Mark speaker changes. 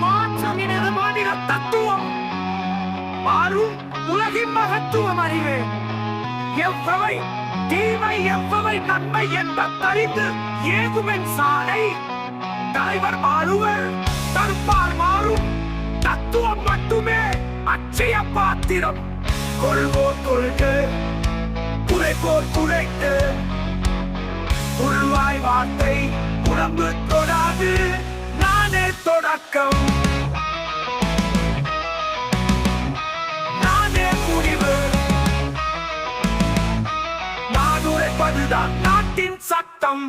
Speaker 1: மாற்றம் எனது மாநில தத்துவம் மாறும் உலகின் மகத்துவம் அறிவு எவ்வளவை தீமை எவ்வளவை நன்மை என்பதறிந்து ஏகுமென் சாலை தலைவர் மாறுவர் தற்பால் மாறும் தத்துவம் மட்டுமே அச்சய பாத்திரம் கொள்வோர் கொள்க குறைப்போர் குறைத்து உள்வாய் வார்த்தை உடம்பு தொடாது நானே தொடக்கம் நானே முடிவு நான் உரைப்பதுதான் நாட்டின் சட்டம்